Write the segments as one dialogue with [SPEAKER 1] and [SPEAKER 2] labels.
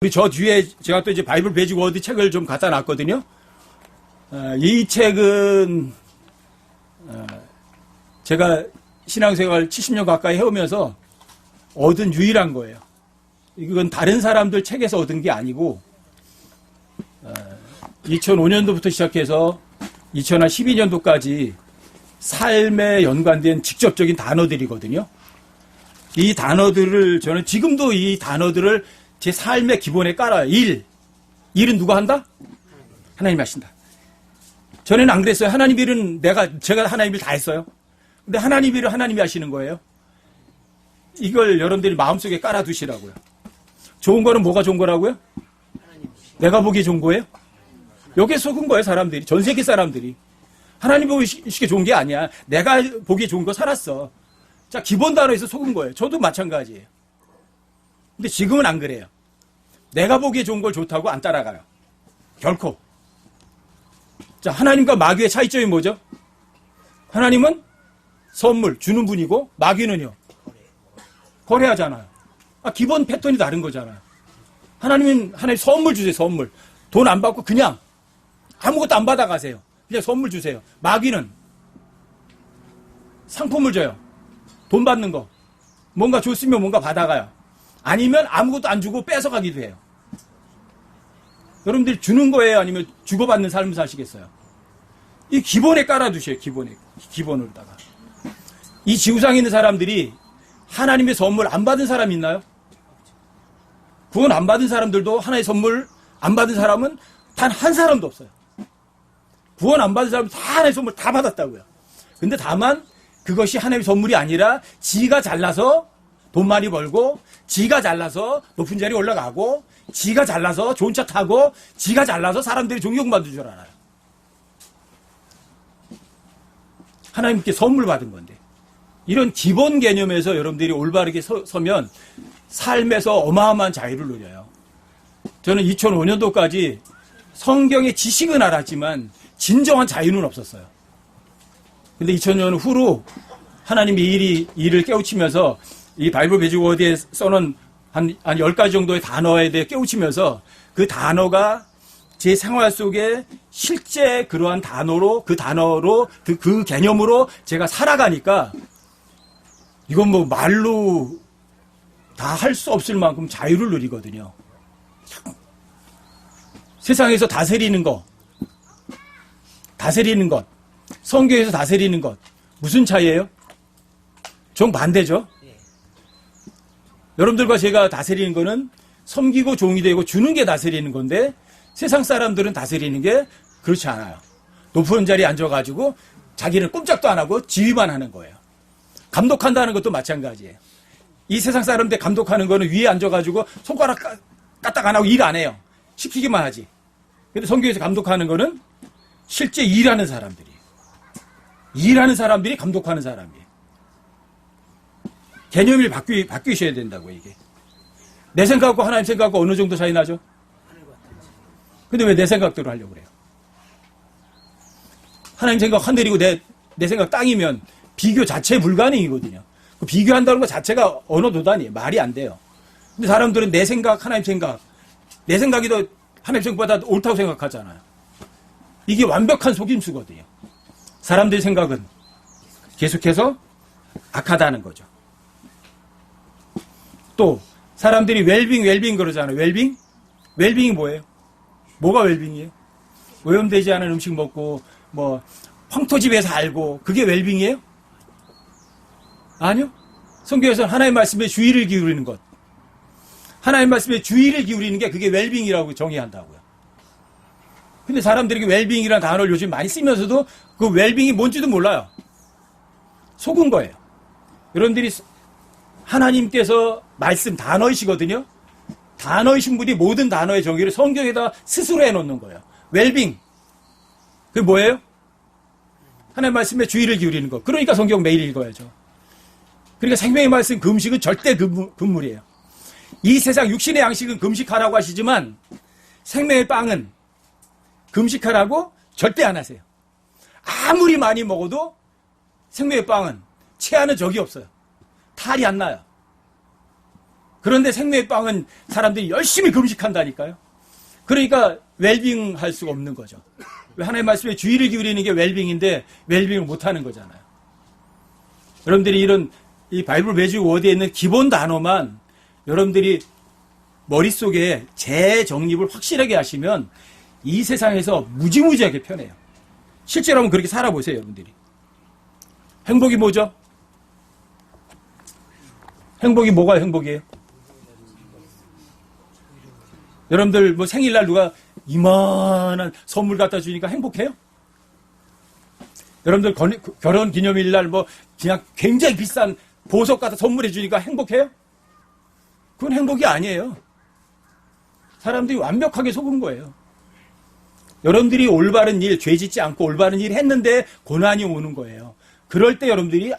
[SPEAKER 1] 우리 저 뒤에 제가 또 이제 바이블 베이직 워드 책을 좀 갖다 놨거든요. 이 책은 제가 신앙생활 70년 가까이 해오면서 얻은 유일한 거예요. 이건 다른 사람들 책에서 얻은 게 아니고 2005년도부터 시작해서 2012년도까지 삶에 연관된 직접적인 단어들이거든요. 이 단어들을 저는 지금도 이 단어들을 제 삶의 기본에 깔아요. 일은 누가 한다? 하나님이 하신다. 전에는 안 그랬어요. 하나님 일은 제가 하나님 일 다 했어요. 근데 하나님 일을 하나님이 하시는 거예요. 이걸 여러분들이 마음속에 깔아두시라고요. 좋은 거는 뭐가 좋은 거라고요? 내가 보기에 좋은 거예요? 여기에 속은 거예요, 사람들이. 전 세계 사람들이. 하나님 보기에 좋은 게 아니야. 내가 보기에 좋은 거 살았어. 자, 기본 단어에서 속은 거예요. 저도 마찬가지예요. 근데 지금은 안 그래요. 내가 보기에 좋은 걸 좋다고 안 따라가요. 결코. 자, 하나님과 마귀의 차이점이 뭐죠? 하나님은 선물 주는 분이고 마귀는요. 거래하잖아요. 기본 패턴이 다른 거잖아요. 하나님 선물 주세요. 선물. 돈 안 받고 그냥 아무것도 안 받아가세요. 그냥 선물 주세요. 마귀는 상품을 줘요. 돈 받는 거. 뭔가 줬으면 뭔가 받아가요. 아니면 아무것도 안 주고 뺏어가기도 해요. 여러분들이 주는 거예요? 아니면 주고받는 삶을 사시겠어요? 이 기본에 깔아두셔요. 기본으로다가. 이 지구상에 있는 사람들이 하나님의 선물 안 받은 사람 있나요? 구원 안 받은 사람들도 하나의 선물 안 받은 사람은 단 한 사람도 없어요. 구원 안 받은 사람은 다 하나의 선물 다 받았다고요. 근데 다만 그것이 하나님의 선물이 아니라 지가 잘나서 돈 많이 벌고 지가 잘나서 높은 자리에 올라가고 지가 잘나서 좋은 차 타고 지가 잘나서 사람들이 존경받는 줄 알아요. 하나님께 선물 받은 건데 이런 기본 개념에서 여러분들이 올바르게 서면 삶에서 어마어마한 자유를 누려요. 저는 2005년도까지 성경의 지식은 알았지만 진정한 자유는 없었어요. 근데 2000년 후로 하나님이 일을 깨우치면서 이 바이블 베이직 워드에 써놓은 한 10가지 정도의 단어에 대해 깨우치면서 그 단어가 제 생활 속에 실제 그러한 단어로 그 개념으로 제가 살아가니까 이건 뭐 말로 다 할 수 없을 만큼 자유를 누리거든요. 세상에서 다스리는 것, 성경에서 다스리는 것 무슨 차이예요? 정반대죠. 여러분들과 제가 다스리는 거는 섬기고 종이 되고 주는 게 다스리는 건데 세상 사람들은 다스리는 게 그렇지 않아요. 높은 자리에 앉아가지고 자기는 꼼짝도 안 하고 지휘만 하는 거예요. 감독한다는 것도 마찬가지예요. 이 세상 사람들 감독하는 거는 위에 앉아가지고 손가락 까딱 안 하고 일 안 해요. 시키기만 하지. 근데 성경에서 감독하는 거는 실제 일하는 사람들이 감독하는 사람이에요. 개념이 바뀌셔야 된다고, 이게. 내 생각과 하나님 생각과 어느 정도 차이 나죠? 근데 왜 내 생각대로 하려고 그래요? 하나님 생각 하늘이고 내 생각 땅이면 비교 자체 불가능이거든요. 그 비교한다는 것 자체가 언어 도단이에요. 말이 안 돼요. 근데 사람들은 내 생각, 하나님 생각, 내 생각이 더 하나님 생각보다 옳다고 생각하잖아요. 이게 완벽한 속임수거든요. 사람들의 생각은 계속해서 악하다는 거죠. 또 사람들이 웰빙 그러잖아요. 웰빙이 뭐예요? 뭐가 웰빙이에요? 오염되지 않은 음식 먹고 뭐 황토집에 살고 그게 웰빙이에요? 아니요. 성경에서는 하나님의 말씀에 주의를 기울이는 것. 하나님의 말씀에 주의를 기울이는 게 그게 웰빙이라고 정의한다고요. 근데 사람들이 웰빙이라는 단어를 요즘 많이 쓰면서도 그 웰빙이 뭔지도 몰라요. 속은 거예요. 여러분들이 하나님께서 말씀 단어이시거든요. 단어이신 분이 모든 단어의 정의를 성경에다 스스로 해놓는 거예요. 웰빙. 그게 뭐예요? 하나님의 말씀에 주의를 기울이는 것. 그러니까 성경 매일 읽어야죠. 그러니까 생명의 말씀 금식은 절대 금물이에요. 이 세상 육신의 양식은 금식하라고 하시지만 생명의 빵은 금식하라고 절대 안 하세요. 아무리 많이 먹어도 생명의 빵은 체하는 적이 없어요. 탈이 안 나요. 그런데 생명의 빵은 사람들이 열심히 금식한다니까요. 그러니까 웰빙 할 수가 없는 거죠. 하나님의 말씀에 주의를 기울이는 게 웰빙인데 웰빙을 못하는 거잖아요. 여러분들이 이런 이 바이블 매직 워드에 있는 기본 단어만 여러분들이 머릿속에 재정립을 확실하게 하시면 이 세상에서 무지무지하게 편해요. 실제로 한번 그렇게 살아보세요, 여러분들이. 행복이 뭐죠? 행복이 뭐가 행복이에요? 여러분들 뭐 생일날 누가 이만한 선물 갖다 주니까 행복해요? 여러분들 결혼 기념일날 뭐 그냥 굉장히 비싼 보석 갖다 선물해 주니까 행복해요? 그건 행복이 아니에요. 사람들이 완벽하게 속은 거예요. 여러분들이 올바른 일, 죄 짓지 않고 올바른 일 했는데 고난이 오는 거예요. 그럴 때 여러분들이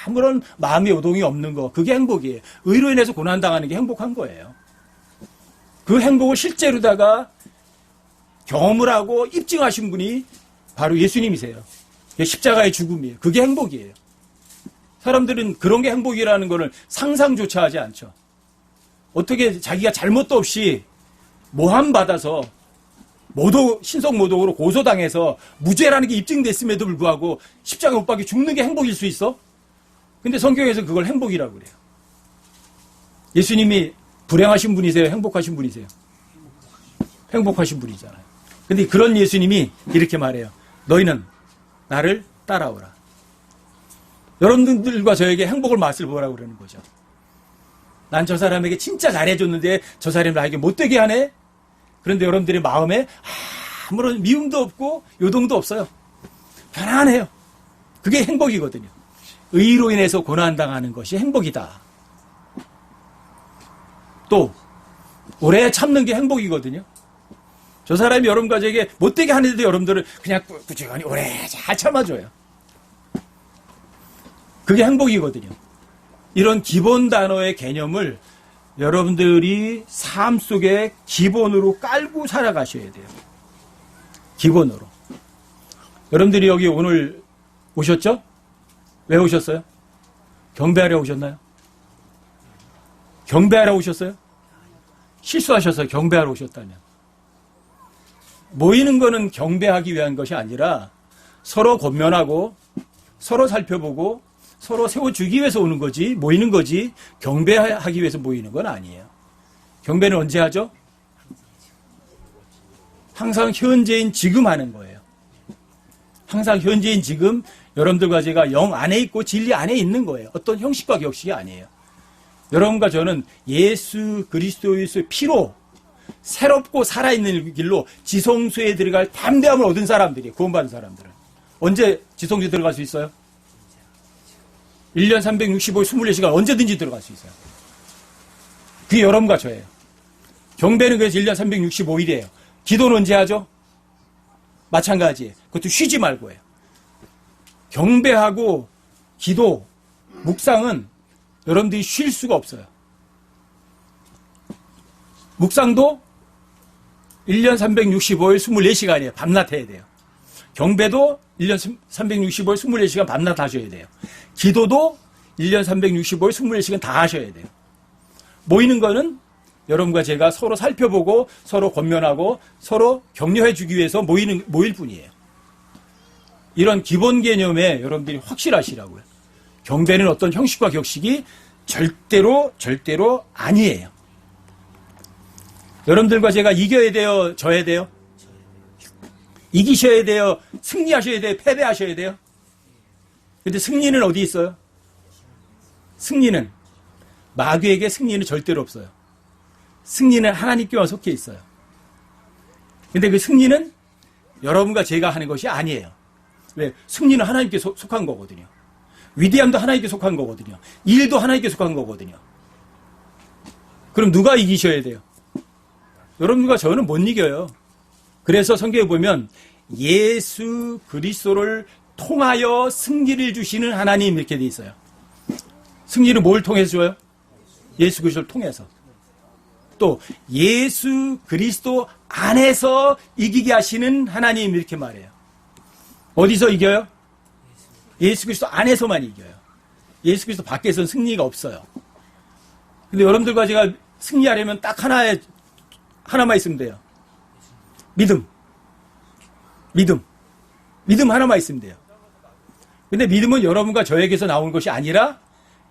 [SPEAKER 1] 아무런 마음의 요동이 없는 거, 그게 행복이에요. 의로 인해서 고난당하는 게 행복한 거예요. 그 행복을 실제로다가 경험을 하고 입증하신 분이 바로 예수님이세요. 십자가의 죽음이에요. 그게 행복이에요. 사람들은 그런 게 행복이라는 거를 상상조차 하지 않죠. 어떻게 자기가 잘못도 없이 모함받아서 신성모독으로 고소당해서 무죄라는 게 입증됐음에도 불구하고 십자가에 못 박혀 죽는 게 행복일 수 있어? 근데 성경에서 그걸 행복이라고 그래요. 예수님이 불행하신 분이세요? 행복하신 분이세요? 행복하신 분이잖아요. 근데 그런 예수님이 이렇게 말해요. 너희는 나를 따라오라. 여러분들과 저에게 행복을 맛을 보라고 그러는 거죠. 난 저 사람에게 진짜 잘해줬는데 저 사람이 나에게 못되게 하네? 그런데 여러분들의 마음에 아무런 미움도 없고 요동도 없어요. 편안해요. 그게 행복이거든요. 의로 인해서 고난당하는 것이 행복이다. 또 오래 참는 게 행복이거든요. 저 사람이 여러분과 저에게 못되게 하는데도 여러분들은 그냥 꾸준히 오래 잘 참아줘요. 그게 행복이거든요. 이런 기본 단어의 개념을 여러분들이 삶 속에 기본으로 깔고 살아가셔야 돼요. 기본으로. 여러분들이 여기 오늘 오셨죠? 왜 오셨어요? 경배하러 오셨나요? 경배하러 오셨어요? 실수하셨어요. 경배하러 오셨다면. 모이는 거는 경배하기 위한 것이 아니라 서로 권면하고 서로 살펴보고 서로 세워주기 위해서 오는 거지, 모이는 거지, 경배하기 위해서 모이는 건 아니에요. 경배는 언제 하죠? 항상 현재인 지금 하는 거예요. 항상 현재인 지금 여러분들과 제가 영 안에 있고 진리 안에 있는 거예요. 어떤 형식과 격식이 아니에요. 여러분과 저는 예수 그리스도의 피로 새롭고 살아있는 길로 지성소에 들어갈 담대함을 얻은 사람들이에요. 구원받은 사람들은. 언제 지성소에 들어갈 수 있어요? 1년 365일 24시간 언제든지 들어갈 수 있어요. 그게 여러분과 저예요. 경배는 그래서 1년 365일이에요. 기도는 언제 하죠? 마찬가지예요. 그것도 쉬지 말고 해요. 경배하고 기도, 묵상은 여러분들이 쉴 수가 없어요. 묵상도 1년 365일 24시간이에요. 밤낮 해야 돼요. 경배도 1년 365일 24시간 밤낮 하셔야 돼요. 기도도 1년 365일 24시간 다 하셔야 돼요. 모이는 거는 여러분과 제가 서로 살펴보고 서로 권면하고 서로 격려해 주기 위해서 모일 뿐이에요. 이런 기본 개념에 여러분들이 확실하시라고요. 경배는 어떤 형식과 격식이 절대로 아니에요. 여러분들과 제가 이겨야 돼요? 져야 돼요? 이기셔야 돼요? 승리하셔야 돼요? 패배하셔야 돼요? 근데 승리는 어디 있어요? 승리는 마귀에게 승리는 절대로 없어요. 승리는 하나님께만 속해 있어요. 근데 그 승리는 여러분과 제가 하는 것이 아니에요. 왜? 승리는 하나님께 속한 거거든요. 위대함도 하나님께 속한 거거든요. 일도 하나님께 속한 거거든요. 그럼 누가 이기셔야 돼요? 여러분과 저는 못 이겨요. 그래서 성경에 보면 예수 그리스도를 통하여 승리를 주시는 하나님 이렇게 돼 있어요. 승리를 뭘 통해서 줘요? 예수 그리스도를 통해서. 또 예수 그리스도 안에서 이기게 하시는 하나님 이렇게 말해요. 어디서 이겨요? 예수 그리스도 안에서만 이겨요. 예수 그리스도 밖에서는 승리가 없어요. 근데 여러분들과 제가 승리하려면 딱 하나만 있으면 돼요. 믿음. 믿음 하나만 있으면 돼요. 근데 믿음은 여러분과 저에게서 나오는 것이 아니라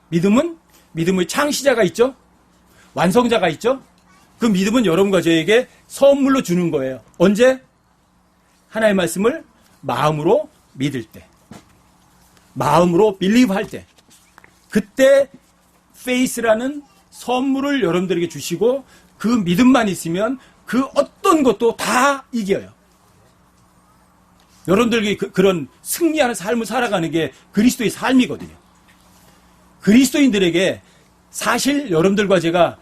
[SPEAKER 1] 믿음의 창시자가 있죠? 완성자가 있죠? 그 믿음은 여러분과 저에게 선물로 주는 거예요. 언제? 하나님의 말씀을 마음으로 믿을 때. 마음으로 believe 할 때. 그때 faith라는 선물을 여러분들에게 주시고 그 믿음만 있으면 그 어떤 것도 다 이겨요. 여러분들에게 그런 승리하는 삶을 살아가는 게 그리스도의 삶이거든요. 그리스도인들에게 사실 여러분들과 제가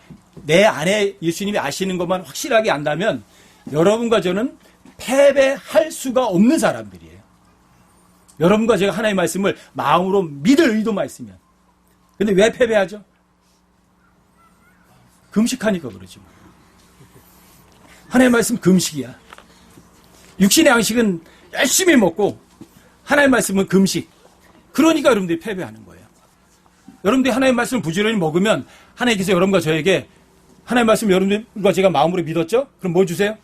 [SPEAKER 1] 내 안에 예수님이 아시는 것만 확실하게 안다면 여러분과 저는 패배할 수가 없는 사람들이에요. 여러분과 제가 하나님의 말씀을 마음으로 믿을 의도만 있으면. 근데 왜 패배하죠? 금식하니까 그러죠. 하나님의 말씀 금식이야. 육신의 양식은 열심히 먹고 하나님의 말씀은 금식. 그러니까 여러분들이 패배하는 거예요. 여러분들이 하나님의 말씀을 부지런히 먹으면 하나님께서 여러분과 저에게 하나님의 말씀 여러분들과 제가 마음으로 믿었죠? 그럼 뭐 주세요?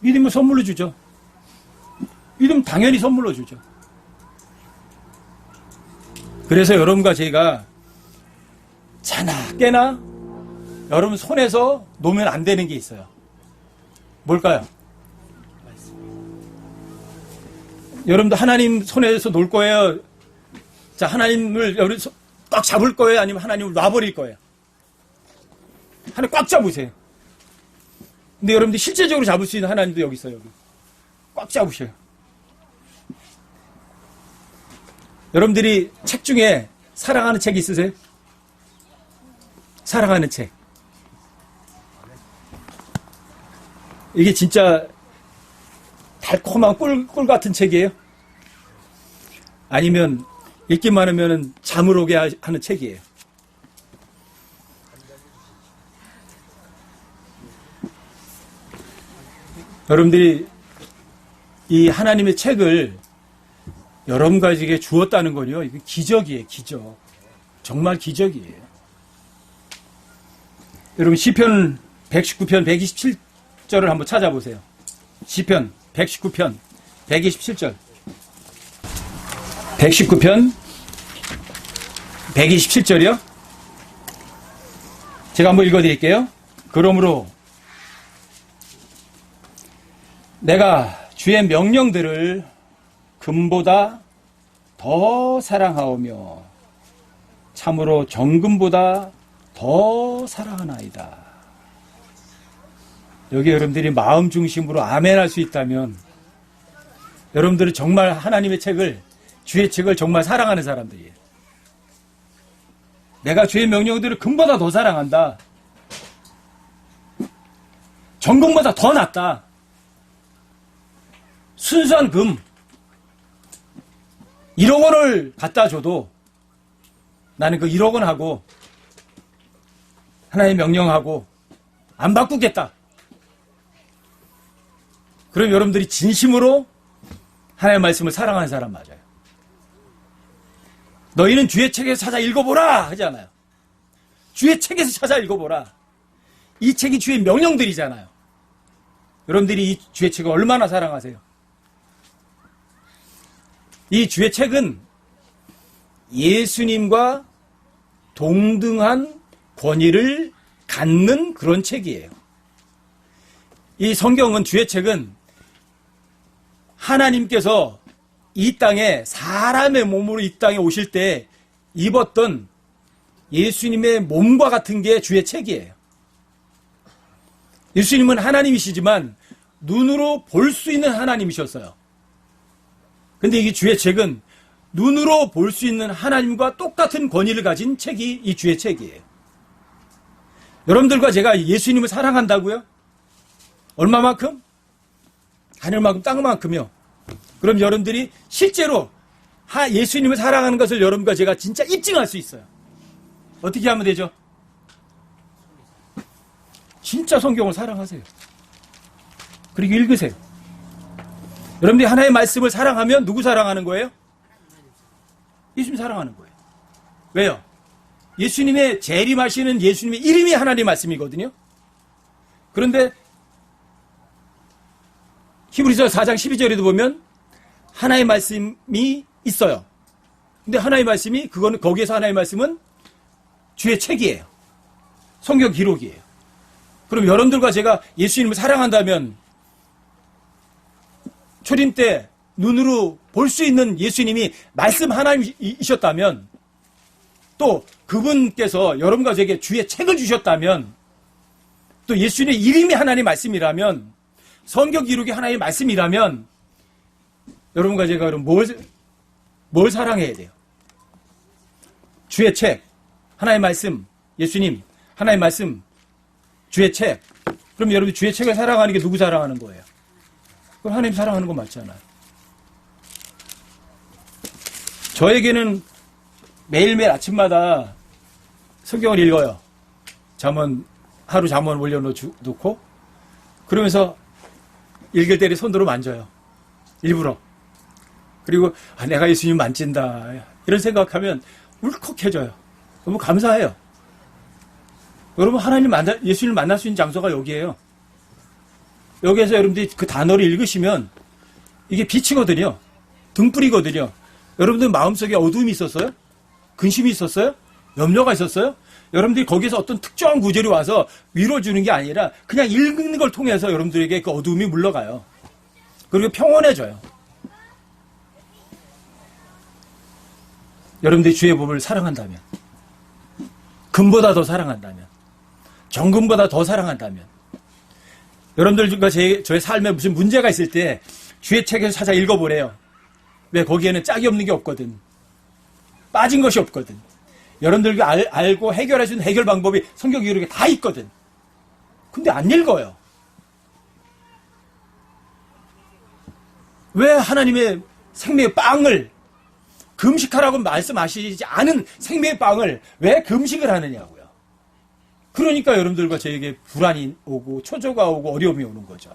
[SPEAKER 1] 믿음을 선물로 주죠. 믿음 당연히 선물로 주죠. 그래서 여러분과 제가 자나 깨나 여러분 손에서 놓으면 안 되는 게 있어요. 뭘까요? 여러분도 하나님 손에서 놓을 거예요? 자, 하나님을 여러분 꽉 잡을 거예요? 아니면 하나님을 놔버릴 거예요? 하나님 꽉 잡으세요. 근데 여러분들이 실제적으로 잡을 수 있는 하나님도 여기 있어요. 여기. 꽉 잡으셔요. 여러분들이 책 중에 사랑하는 책 있으세요? 사랑하는 책. 이게 진짜 달콤한 꿀 같은 책이에요? 아니면 읽기만 하면 잠을 오게 하는 책이에요? 여러분들이 이 하나님의 책을 여러분과 에게 주었다는 건요, 이거 기적이에요, 기적. 정말 기적이에요. 여러분, 시편 119편 127절을 한번 찾아보세요. 시편 119편 127절. 119편 127절이요? 제가 한번 읽어드릴게요. 그러므로 내가 주의 명령들을 금보다 더 사랑하오며 참으로 정금보다 더 사랑하나이다. 여기 여러분들이 마음 중심으로 아멘할 수 있다면 여러분들은 정말 하나님의 책을, 주의 책을 정말 사랑하는 사람들이에요. 내가 주의 명령들을 금보다 더 사랑한다. 정금보다 더 낫다. 순수한 금 1억 원을 갖다 줘도 나는 그 1억 원하고 하나님의 명령하고 안 바꾸겠다. 그럼 여러분들이 진심으로 하나님의 말씀을 사랑하는 사람 맞아요. 너희는 주의 책에서 찾아 읽어보라 하잖아요. 주의 책에서 찾아 읽어보라. 이 책이 주의 명령들이잖아요. 여러분들이 이 주의 책을 얼마나 사랑하세요? 이 주의 책은 예수님과 동등한 권위를 갖는 그런 책이에요. 이 성경은, 주의 책은 하나님께서 이 땅에 사람의 몸으로 이 땅에 오실 때 입었던 예수님의 몸과 같은 게 주의 책이에요. 예수님은 하나님이시지만 눈으로 볼 수 있는 하나님이셨어요. 근데 이 주의 책은 눈으로 볼 수 있는 하나님과 똑같은 권위를 가진 책이 이 주의 책이에요. 여러분들과 제가 예수님을 사랑한다고요? 얼마만큼? 하늘만큼 땅만큼요. 그럼 여러분들이 실제로 예수님을 사랑하는 것을 여러분과 제가 진짜 입증할 수 있어요. 어떻게 하면 되죠? 진짜 성경을 사랑하세요. 그리고 읽으세요. 여러분들이 하나님의 말씀을 사랑하면 누구 사랑하는 거예요? 예수님 사랑하는 거예요. 왜요? 예수님의 재림하시는 예수님의 이름이 하나님의 말씀이거든요. 그런데 히브리서 4장 12절에도 보면 하나의 말씀이 있어요. 근데 하나의 말씀이 거기에서 하나의 말씀은 주의 책이에요. 성경 기록이에요. 그럼 여러분들과 제가 예수님을 사랑한다면 초림 때 눈으로 볼 수 있는 예수님이 말씀 하나님이셨다면 또 그분께서 여러분과 제게 주의 책을 주셨다면 또 예수님의 이름이 하나님의 말씀이라면 성경 기록이 하나님의 말씀이라면 여러분과 제가 그럼 뭘 사랑해야 돼요? 주의 책, 하나님의 말씀, 예수님, 하나님의 말씀, 주의 책. 그럼 여러분 주의 책을 사랑하는 게 누구 사랑하는 거예요? 그럼 하나님 사랑하는 거 맞잖아요. 저에게는 매일매일 아침마다 성경을 읽어요. 하루 잠언 올려놓고 그러면서 읽을 때 손으로 만져요. 일부러. 그리고 내가 예수님 만진다 이런 생각하면 울컥해져요. 너무 감사해요. 여러분 예수님을 만날 수 있는 장소가 여기예요. 여기에서 여러분들이 그 단어를 읽으시면 이게 빛이거든요. 등불이거든요. 여러분들 마음속에 어두움이 있었어요? 근심이 있었어요? 염려가 있었어요? 여러분들이 거기서 어떤 특정한 구절이 와서 위로주는 게 아니라 그냥 읽는 걸 통해서 여러분들에게 그 어두움이 물러가요. 그리고 평온해져요. 여러분들이 주의 법을 사랑한다면, 금보다 더 사랑한다면, 정금보다 더 사랑한다면, 여러분들과 저의 삶에 무슨 문제가 있을 때 주의 책에서 찾아 읽어보래요. 왜? 거기에는 짝이 없는 게 없거든. 빠진 것이 없거든. 여러분들과 알고 해결할 수 있는 해결 방법이 성경 기록에 다 있거든. 근데 안 읽어요. 왜 하나님의 생명의 빵을 금식하라고 말씀하시지 않은 생명의 빵을 왜 금식을 하느냐고요. 그러니까 여러분들과 저에게 불안이 오고 초조가 오고 어려움이 오는 거죠.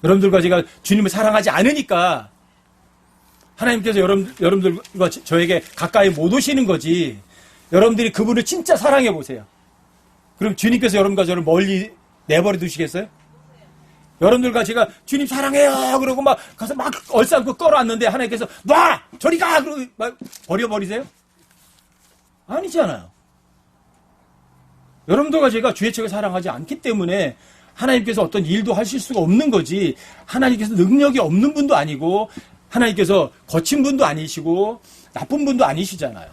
[SPEAKER 1] 여러분들과 제가 주님을 사랑하지 않으니까 하나님께서 여러분들과 저에게 가까이 못 오시는 거지. 여러분들이 그분을 진짜 사랑해 보세요. 그럼 주님께서 여러분과 저를 멀리 내버려 두시겠어요? 여러분들과 제가 주님 사랑해요 그러고 막 가서 막 얼싸안고 끌어왔는데 하나님께서 놔! 저리 가! 그러고 막 버려버리세요? 아니잖아요. 여러분들과 제가 주의 책을 사랑하지 않기 때문에 하나님께서 어떤 일도 하실 수가 없는 거지. 하나님께서 능력이 없는 분도 아니고 하나님께서 거친 분도 아니시고 나쁜 분도 아니시잖아요.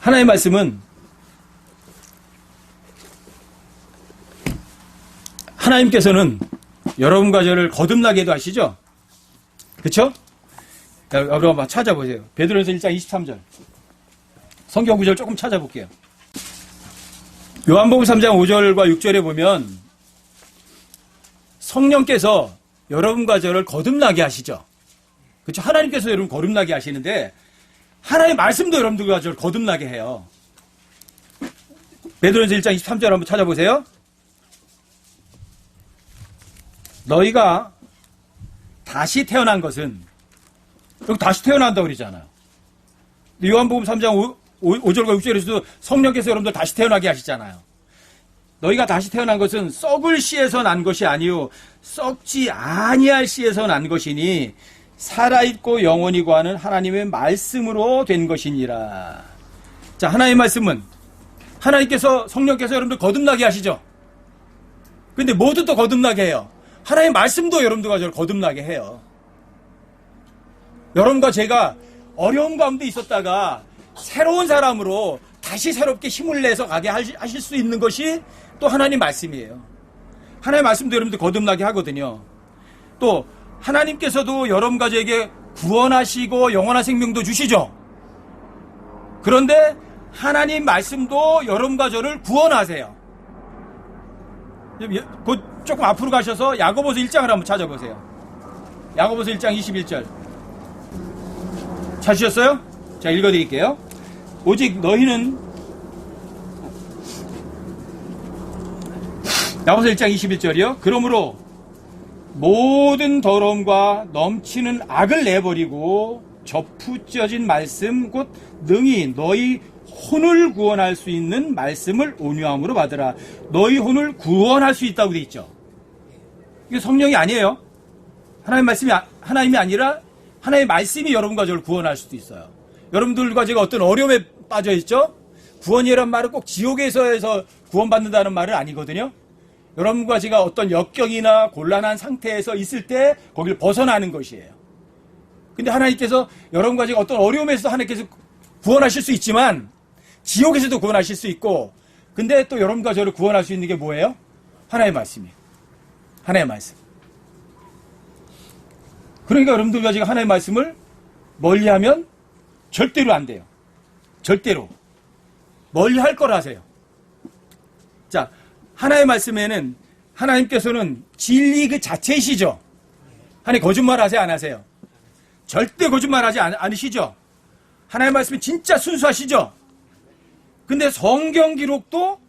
[SPEAKER 1] 하나님의 말씀은 하나님께서는 여러분과 저를 거듭나게도 하시죠? 그렇죠? 여러분 한번 찾아보세요. 베드로전서 1장 23절. 성경 구절 조금 찾아볼게요. 요한복음 3장 5절과 6절에 보면 성령께서 여러분과 저를 거듭나게 하시죠. 그렇죠? 하나님께서 여러분 거듭나게 하시는데 하나님의 말씀도 여러분들과 저를 거듭나게 해요. 베드로전서 1장 23절 한번 찾아보세요. 너희가 다시 태어난 것은 여기 다시 태어난다고 그러잖아요. 요한복음 3장 5절과 6절에서도 성령께서 여러분들 다시 태어나게 하시잖아요. 너희가 다시 태어난 것은 썩을 씨에서 난 것이 아니요 썩지 아니할 씨에서 난 것이니 살아있고 영원히 거하는 하나님의 말씀으로 된 것이니라. 자, 하나님의 말씀은 하나님께서 성령께서 여러분들 거듭나게 하시죠. 근데 모두 또 거듭나게 해요. 하나님의 말씀도 여러분들과 저를 거듭나게 해요. 여러분과 제가 어려운 가운데 있었다가 새로운 사람으로 다시 새롭게 힘을 내서 가게 하실 수 있는 것이 또 하나님 말씀이에요. 하나님의 말씀도 여러분들 거듭나게 하거든요. 또 하나님께서도 여러분과 저에게 구원하시고 영원한 생명도 주시죠. 그런데 하나님 말씀도 여러분과 저를 구원하세요. 곧 조금 앞으로 가셔서 야고보서 1장을 한번 찾아보세요. 야고보서 1장 21절. 찾으셨어요? 자, 읽어드릴게요. 오직 너희는 야고보서 1장 21절이요. 그러므로 모든 더러움과 넘치는 악을 내버리고 접붙여진 말씀 곧 능히 너희 혼을 구원할 수 있는 말씀을 온유함으로 받으라. 너희 혼을 구원할 수 있다고 돼 있죠. 이게 성령이 아니에요. 하나님이 아니라 하나님의 말씀이 여러분과 저를 구원할 수도 있어요. 여러분들과 제가 어떤 어려움에 빠져 있죠. 구원이란 말은 꼭 지옥에서 해서 구원받는다는 말은 아니거든요. 여러분과 제가 어떤 역경이나 곤란한 상태에서 있을 때 거기를 벗어나는 것이에요. 근데 하나님께서 여러분과 제가 어떤 어려움에서 하나님께서 구원하실 수 있지만 지옥에서도 구원하실 수 있고, 근데 또 여러분과 저를 구원할 수 있는 게 뭐예요? 하나님의 말씀이에요. 하나님의 말씀. 그러니까 여러분들과 제가 하나님의 말씀을 멀리하면 절대로 안 돼요. 절대로. 멀리할 걸 하세요. 자, 하나님의 말씀에는 하나님께서는 진리 그 자체이시죠. 하나님 거짓말 하세요, 안 하세요? 절대 거짓말하지 않으시죠? 하나님의 말씀이 진짜 순수하시죠? 근데 성경 기록도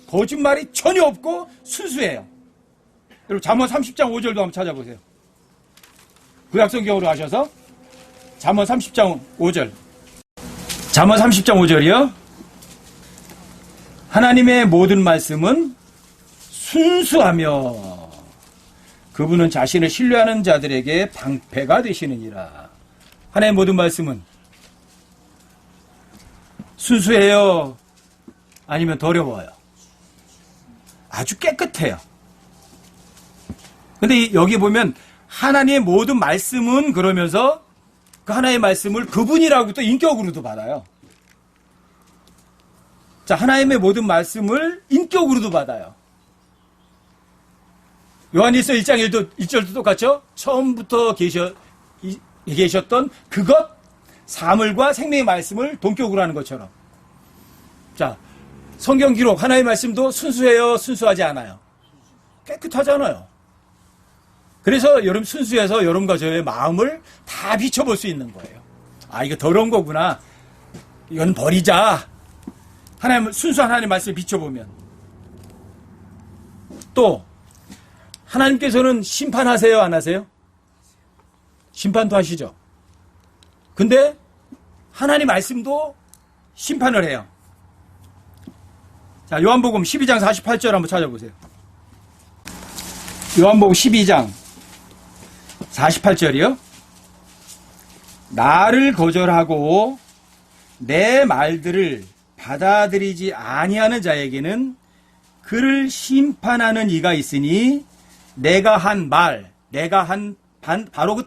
[SPEAKER 1] 거짓말이 전혀 없고 순수해요. 여러분 잠언 30장 5절도 한번 찾아보세요. 구약성경으로 하셔서 잠언 30장 5절. 잠언 30장 5절이요. 하나님의 모든 말씀은 순수하며 그분은 자신을 신뢰하는 자들에게 방패가 되시느니라. 하나님의 모든 말씀은 순수해요? 아니면 더러워요? 아주 깨끗해요. 근데 여기 보면 하나님의 모든 말씀은 그러면서 그 하나님의 말씀을 그분이라고 또 인격으로도 받아요. 자, 하나님의 모든 말씀을 인격으로도 받아요. 요한일서 1장 1절도 똑같죠? 처음부터 계셨던 그것, 사물과 생명의 말씀을 동격으로 하는 것처럼. 자, 성경 기록, 하나님의 말씀도 순수해요? 순수하지 않아요? 깨끗하잖아요. 그래서 여러분 순수해서 여러분과 저의 마음을 다 비춰볼 수 있는 거예요. 아, 이거 더러운 거구나. 이건 버리자. 순수한 하나님의 말씀을 비춰보면. 또, 하나님께서는 심판하세요, 안 하세요? 심판도 하시죠. 근데 하나님 말씀도 심판을 해요. 자, 요한복음 12장 48절 한번 찾아보세요. 요한복음 12장 48절이요. 나를 거절하고 내 말들을 받아들이지 아니하는 자에게는 그를 심판하는 이가 있으니 내가 한 말, 바로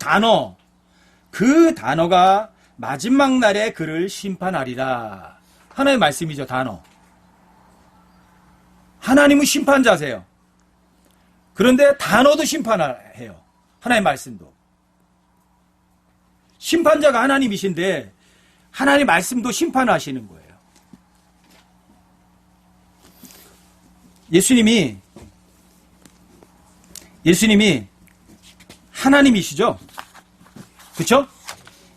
[SPEAKER 1] 그 단어가 마지막 날에 그를 심판하리라. 하나님의 말씀이죠, 단어. 하나님은 심판자세요. 그런데 단어도 심판해요. 하나님의 말씀도. 심판자가 하나님이신데 하나님의 말씀도 심판하시는 거예요. 예수님이 하나님이시죠? 그렇죠?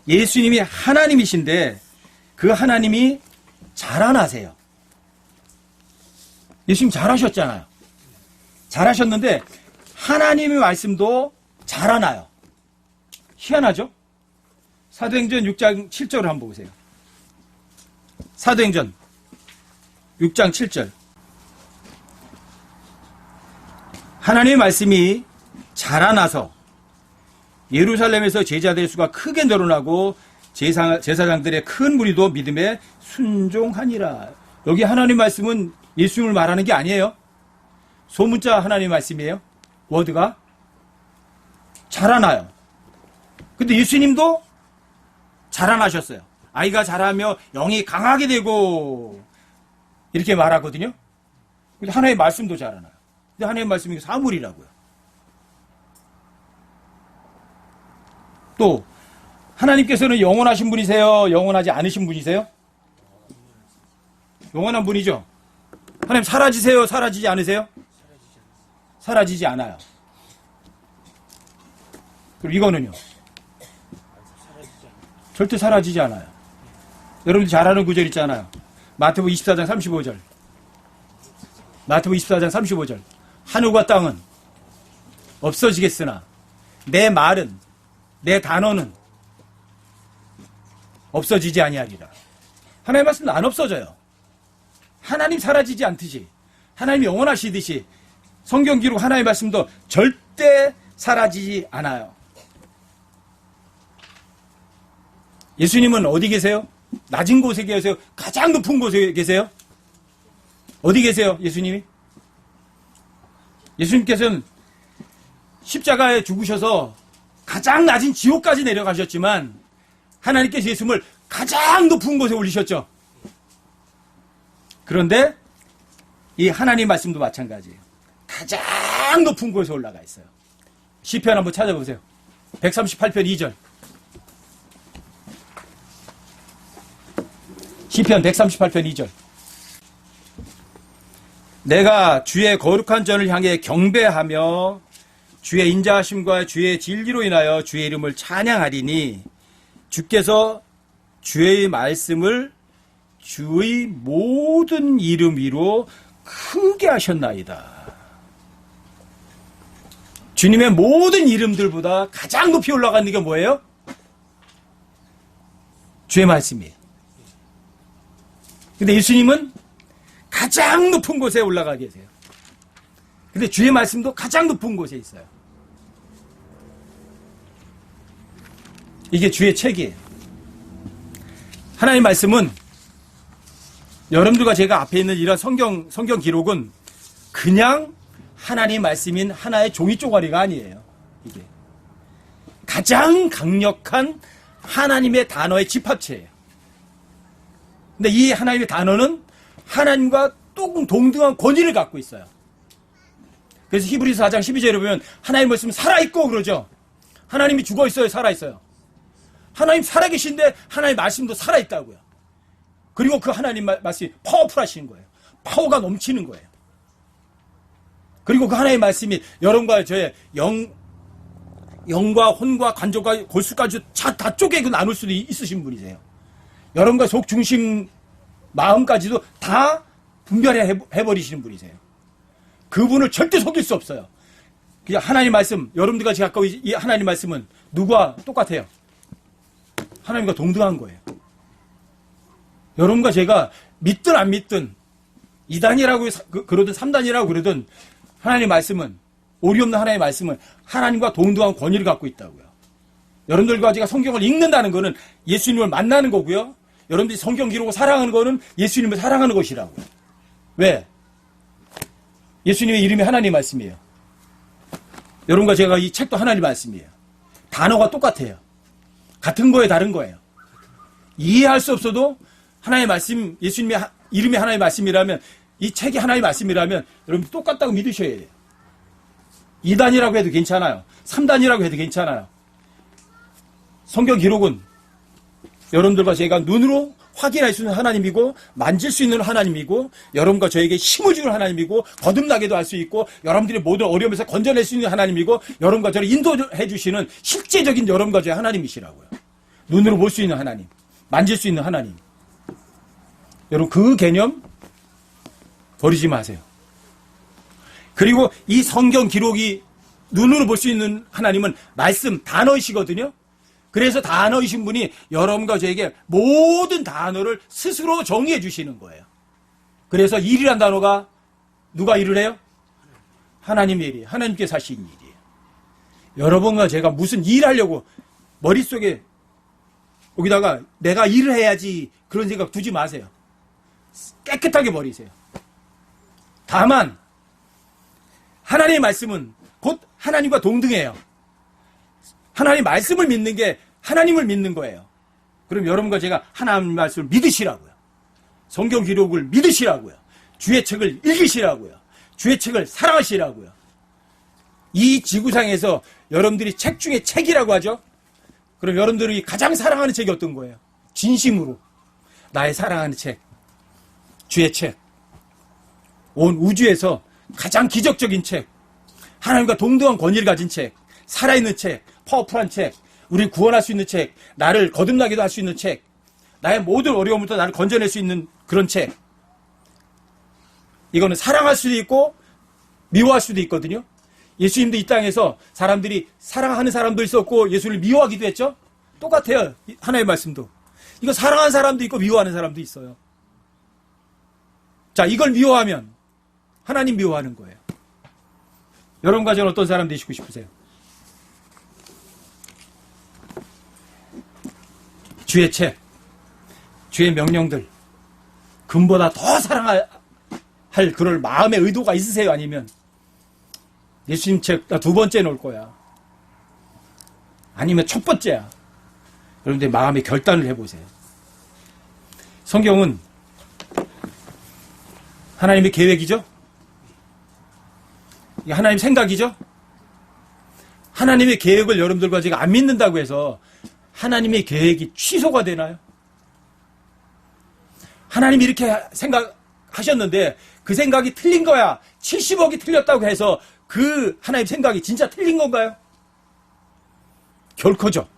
[SPEAKER 1] 예수님이 하나님이신데 그 하나님이 자라나세요. 예수님 잘하셨잖아요. 잘하셨는데 하나님의 말씀도 자라나요. 희한하죠? 사도행전 6장 7절을 한번 보세요. 사도행전 6장 7절. 하나님의 말씀이 자라나서 예루살렘에서 제자들의 수가 크게 늘어나고 제사장들의 큰 무리도 믿음에 순종하니라. 여기 하나님 말씀은 예수님을 말하는 게 아니에요. 소문자 하나님 말씀이에요. 워드가 자라나요. 근데 예수님도 자라나셨어요. 아이가 자라며 영이 강하게 되고 이렇게 말하거든요. 근데 하나님의 말씀도 자라나요. 근데 하나님의 말씀이 사물이라고요. 또 하나님께서는 영원하신 분이세요? 영원하지 않으신 분이세요? 영원한 분이죠. 하나님 사라지세요? 사라지지 않으세요? 사라지지 않아요. 그리고 이거는요? 절대 사라지지 않아요. 여러분들 잘 아는 구절 있잖아요. 마태복음 24장 35절. 마태복음 24장 35절. 하늘과 땅은 없어지겠으나 내 말은, 내 단어는 없어지지 아니하리라. 하나님의 말씀도 안 없어져요. 하나님 사라지지 않듯이, 하나님이 영원하시듯이 성경 기록 하나님의 말씀도 절대 사라지지 않아요. 예수님은 어디 계세요? 낮은 곳에 계세요? 가장 높은 곳에 계세요? 어디 계세요? 예수님이? 예수님께서는 십자가에 죽으셔서 가장 낮은 지옥까지 내려가셨지만 하나님께서 예수님을 가장 높은 곳에 올리셨죠. 그런데 이 하나님 말씀도 마찬가지예요. 가장 높은 곳에 올라가 있어요. 시편 한번 찾아보세요. 138편 2절. 시편 138편 2절. 내가 주의 거룩한 전을 향해 경배하며 주의 인자하심과 주의 진리로 인하여 주의 이름을 찬양하리니 주께서 주의 말씀을 주의 모든 이름 위로 크게 하셨나이다. 주님의 모든 이름들보다 가장 높이 올라가는 게 뭐예요? 주의 말씀이에요. 근데 예수님은 가장 높은 곳에 올라가 계세요. 근데 주의 말씀도 가장 높은 곳에 있어요. 이게 주의 책이에요. 하나님의 말씀은 여러분들과 제가 앞에 있는 이런 성경 기록은 그냥 하나님 말씀인 하나의 종이 쪼가리가 아니에요. 이게 가장 강력한 하나님의 단어의 집합체예요. 근데 이 하나님의 단어는 하나님과 동등한 권위를 갖고 있어요. 그래서 히브리서 4장 12절에 보면 하나님 말씀은 살아있고 그러죠. 하나님이 죽어있어요? 살아있어요? 하나님 살아계신데 하나님 말씀도 살아있다고요. 그리고 그 하나님 말씀이 파워풀하신 거예요. 파워가 넘치는 거예요. 그리고 그 하나님의 말씀이 여러분과 저의 영과 혼과 관절과 골수까지 다 쪼개고 나눌 수도 있으신 분이세요. 여러분과 속 중심 마음까지도 다 분별해버리시는 분이세요. 그분을 절대 속일 수 없어요. 그냥 하나님 말씀, 여러분들과 제가 갖고 이 하나님 말씀은 누구와 똑같아요? 하나님과 동등한 거예요. 여러분과 제가 믿든 안 믿든 2단이라고 그러든 3단이라고 그러든 하나님 말씀은, 오리 없는 하나님의 말씀은 하나님과 동등한 권위를 갖고 있다고요. 여러분들과 제가 성경을 읽는다는 것은 예수님을 만나는 거고요. 여러분들이 성경 기록을 사랑하는 것은 예수님을 사랑하는 것이라고요. 왜? 예수님의 이름이 하나님 말씀이에요. 여러분과 제가 이 책도 하나님 말씀이에요. 단어가 똑같아요. 같은 거에 다른 거예요. 이해할 수 없어도 하나님의 말씀, 예수님의 이름이 하나님의 말씀이라면, 이 책이 하나님의 말씀이라면 여러분 똑같다고 믿으셔야 돼요. 2단이라고 해도 괜찮아요. 3단이라고 해도 괜찮아요. 성경 기록은 여러분들과 제가 눈으로 확인할 수 있는 하나님이고 만질 수 있는 하나님이고 여러분과 저에게 힘을 주는 하나님이고 거듭나게도 할 수 있고 여러분들의 모든 어려움에서 건져낼 수 있는 하나님이고 여러분과 저를 인도해 주시는 실제적인 여러분과 저의 하나님이시라고요. 눈으로 볼 수 있는 하나님, 만질 수 있는 하나님. 여러분 그 개념 버리지 마세요. 그리고 이 성경 기록이 눈으로 볼 수 있는 하나님은 말씀, 단어이시거든요. 그래서 단어이신 분이 여러분과 저에게 모든 단어를 스스로 정의해 주시는 거예요. 그래서 일이란 단어가 누가 일을 해요? 하나님의 일이에요. 하나님께서 하신 일이에요. 여러분과 제가 무슨 일하려고 머릿속에 여기다가 내가 일을 해야지 그런 생각 두지 마세요. 깨끗하게 버리세요. 다만 하나님의 말씀은 곧 하나님과 동등해요. 하나님 말씀을 믿는 게 하나님을 믿는 거예요. 그럼 여러분과 제가 하나님 말씀을 믿으시라고요. 성경 기록을 믿으시라고요. 주의 책을 읽으시라고요. 주의 책을 사랑하시라고요. 이 지구상에서 여러분들이 책 중에 책이라고 하죠. 그럼 여러분들이 가장 사랑하는 책이 어떤 거예요? 진심으로 나의 사랑하는 책, 주의 책, 온 우주에서 가장 기적적인 책, 하나님과 동등한 권위를 가진 책, 살아있는 책, 파워풀한 책, 우리를 구원할 수 있는 책, 나를 거듭나게도 할 수 있는 책, 나의 모든 어려움부터 나를 건져낼 수 있는 그런 책. 이거는 사랑할 수도 있고 미워할 수도 있거든요. 예수님도 이 땅에서 사람들이 사랑하는 사람도 있었고 예수를 미워하기도 했죠. 똑같아요. 하나님의 말씀도. 이거 사랑하는 사람도 있고 미워하는 사람도 있어요. 자, 이걸 미워하면 하나님 미워하는 거예요. 여러분과 저는 어떤 사람 되시고 싶으세요? 주의 책, 주의 명령들, 금보다 더 사랑할 그럴 마음의 의도가 있으세요? 아니면 예수님 책 나 두 번째 놓을 거야. 아니면 첫 번째야. 여러분들 마음의 결단을 해보세요. 성경은 하나님의 계획이죠? 이게 하나님 생각이죠? 하나님의 계획을 여러분들과 제가 안 믿는다고 해서 하나님의 계획이 취소가 되나요? 하나님이 이렇게 생각하셨는데 그 생각이 틀린 거야. 70억이 틀렸다고 해서 그 하나님 생각이 진짜 틀린 건가요? 결코죠.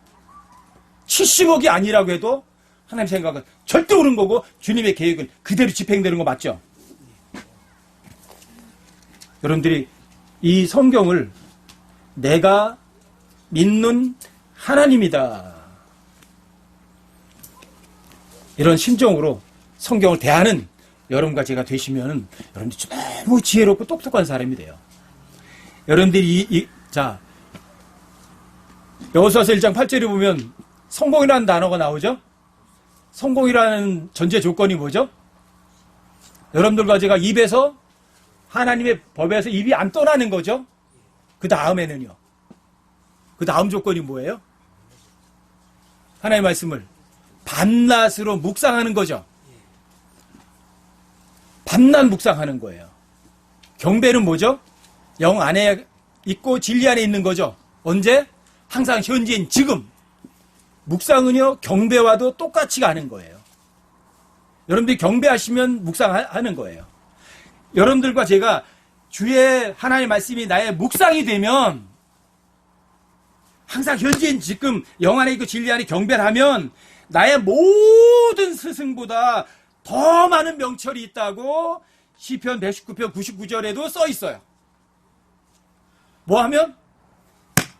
[SPEAKER 1] 70억이 아니라고 해도 하나님 생각은 절대 옳은 거고 주님의 계획은 그대로 집행되는 거 맞죠? 여러분들이 이 성경을 내가 믿는 하나님이다. 이런 심정으로 성경을 대하는 여러분과 제가 되시면 여러분들이 너무 지혜롭고 똑똑한 사람이 돼요. 여러분들이 자, 여호수아서 1장 8절에 보면 성공이라는 단어가 나오죠? 성공이라는 전제 조건이 뭐죠? 여러분들과 제가 입에서 하나님의 법에서 입이 안 떠나는 거죠? 그 다음에는요. 그 다음 조건이 뭐예요? 하나님의 말씀을 밤낮으로 묵상하는 거죠. 밤낮 묵상하는 거예요. 경배는 뭐죠? 영 안에 있고 진리 안에 있는 거죠. 언제? 항상 현재인 지금. 묵상은요, 경배와도 똑같이 가는 거예요. 여러분들이 경배하시면 묵상하는 거예요. 여러분들과 제가 주의 하나님의 말씀이 나의 묵상이 되면 항상 현재인 지금 영 안에 있고 진리 안에 경배를 하면 나의 모든 스승보다 더 많은 명철이 있다고 시편 119편 99절에도 써 있어요. 뭐 하면?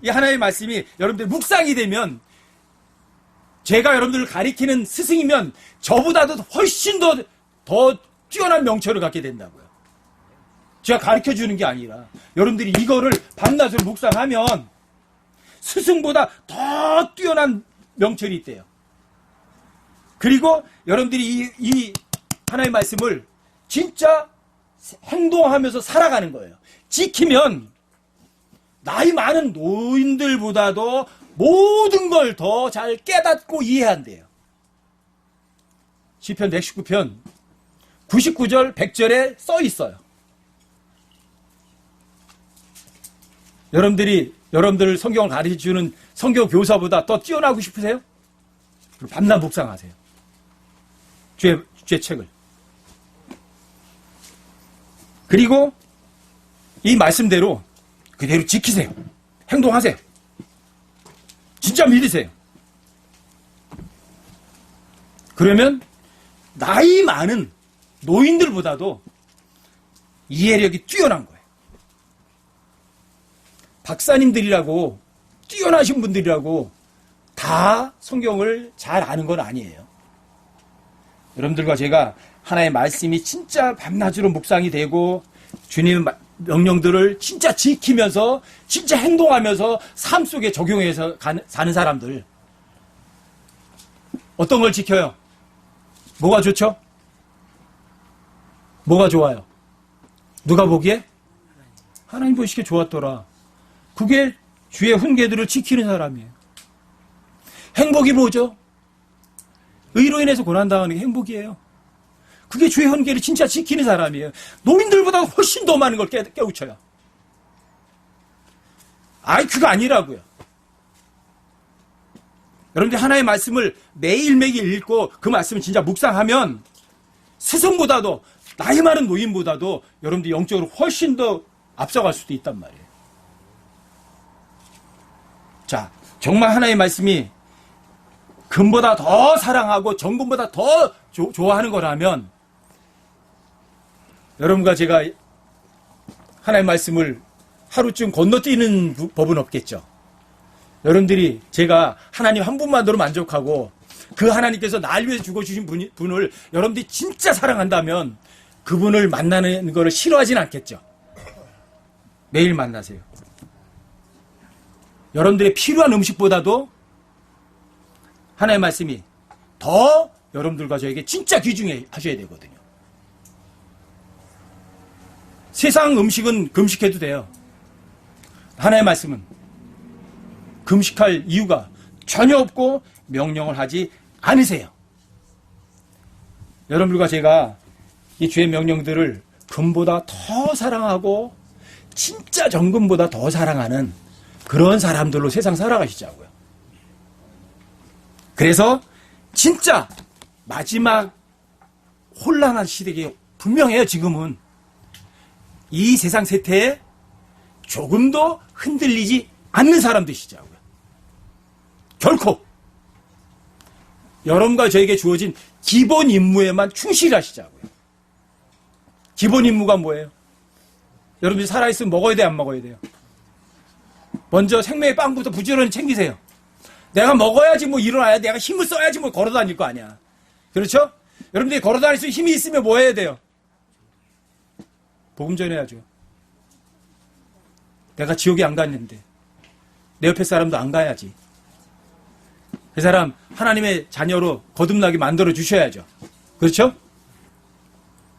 [SPEAKER 1] 이 하나님의 말씀이 여러분들 묵상이 되면 제가 여러분들을 가리키는 스승이면 저보다도 훨씬 더 뛰어난 명철을 갖게 된다고요. 제가 가르쳐 주는 게 아니라 여러분들이 이거를 밤낮으로 묵상하면 스승보다 더 뛰어난 명철이 있대요. 그리고 여러분들이 이 하나님의 말씀을 진짜 행동하면서 살아가는 거예요. 지키면 나이 많은 노인들보다도 모든 걸 더 잘 깨닫고 이해한대요. 시편 119편 99절 100절에 써 있어요. 여러분들 성경을 가르쳐주는 성경 교사보다 더 뛰어나고 싶으세요? 그럼 밤낮 묵상하세요. 주의 책을. 그리고 이 말씀대로 그대로 지키세요. 행동하세요. 진짜 믿으세요. 그러면 나이 많은 노인들보다도 이해력이 뛰어난 거예요. 박사님들이라고 뛰어나신 분들이라고 다 성경을 잘 아는 건 아니에요. 여러분들과 제가 하나의 말씀이 진짜 밤낮으로 묵상이 되고 주님의 명령들을 진짜 지키면서 진짜 행동하면서 삶 속에 적용해서 사는 사람들, 어떤 걸 지켜요? 뭐가 좋죠? 뭐가 좋아요? 누가 보기에? 하나님 보시기에 좋았더라. 그게 주의 훈계들을 지키는 사람이에요. 행복이 뭐죠? 의로 인해서 고난당하는 게 행복이에요. 그게 주의 훈계를 진짜 지키는 사람이에요. 노인들보다 훨씬 더 많은 걸 깨우쳐요. 그거 아니라고요. 여러분들 하나의 말씀을 매일매일 읽고 그 말씀을 진짜 묵상하면 스승보다도 나이 많은 노인보다도 여러분들 영적으로 훨씬 더 앞서갈 수도 있단 말이에요. 자, 정말 하나의 말씀이 금보다 더 사랑하고 정금보다 더 좋아하는 거라면 여러분과 제가 하나의 말씀을 하루쯤 건너뛰는 법은 없겠죠. 여러분들이 제가 하나님 한 분만으로 만족하고 그 하나님께서 날 위해서 죽어주신 분을 여러분들이 진짜 사랑한다면 그분을 만나는 것을 싫어하진 않겠죠. 매일 만나세요. 여러분들의 필요한 음식보다도 하나님의 말씀이 더 여러분들과 저에게 진짜 귀중해 하셔야 되거든요. 세상 음식은 금식해도 돼요. 하나님의 말씀은 금식할 이유가 전혀 없고 명령을 하지 않으세요. 여러분들과 제가 이 주의 명령들을 금보다 더 사랑하고 진짜 정금보다 더 사랑하는 그런 사람들로 세상 살아가시자고요. 그래서 진짜 마지막 혼란한 시대에 분명해요. 지금은 이 세상 세태에 조금도 흔들리지 않는 사람 되시자고요. 결코 여러분과 저에게 주어진 기본 임무에만 충실하시자고요. 기본 임무가 뭐예요? 여러분들이 살아있으면 먹어야 돼요, 안 먹어야 돼요? 먼저 생명의 빵부터 부지런히 챙기세요. 내가 먹어야지 뭐 일어나야 내가 힘을 써야지 뭐 걸어 다닐 거 아니야. 그렇죠? 여러분들이 걸어 다닐 수 있는 힘이 있으면 뭐 해야 돼요? 복음 전해야죠. 내가 지옥에 안 갔는데 내 옆에 사람도 안 가야지. 그 사람 하나님의 자녀로 거듭나게 만들어 주셔야죠. 그렇죠?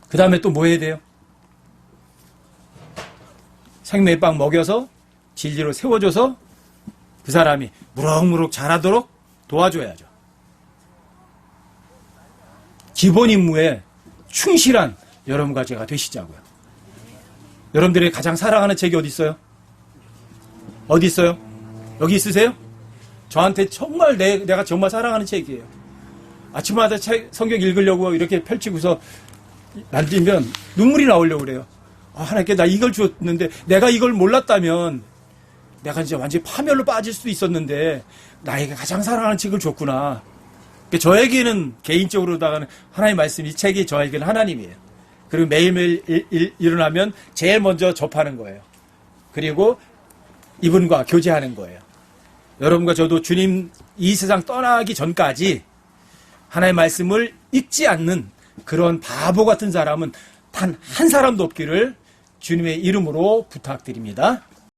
[SPEAKER 1] 그 다음에 또 뭐 해야 돼요? 생명의 빵 먹여서 진리로 세워줘서 그 사람이 무럭무럭 자라도록 도와줘야죠. 기본 임무에 충실한 여러분과 제가 되시자고요. 여러분들이 가장 사랑하는 책이 어디 있어요? 어디 있어요? 여기 있으세요? 저한테 정말 내가 정말 사랑하는 책이에요. 아침마다 성경 읽으려고 이렇게 펼치고서 만지면 눈물이 나오려고 그래요. 하나님께 나 이걸 주었는데 내가 이걸 몰랐다면 내가 이제 완전히 파멸로 빠질 수도 있었는데 나에게 가장 사랑하는 책을 줬구나. 저에게는 개인적으로다가는 하나님 말씀 이 책이 저에게는 하나님이에요. 그리고 매일매일 일어나면 제일 먼저 접하는 거예요. 그리고 이분과 교제하는 거예요. 여러분과 저도 주님 이 세상 떠나기 전까지 하나님의 말씀을 읽지 않는 그런 바보 같은 사람은 단 한 사람도 없기를 주님의 이름으로 부탁드립니다.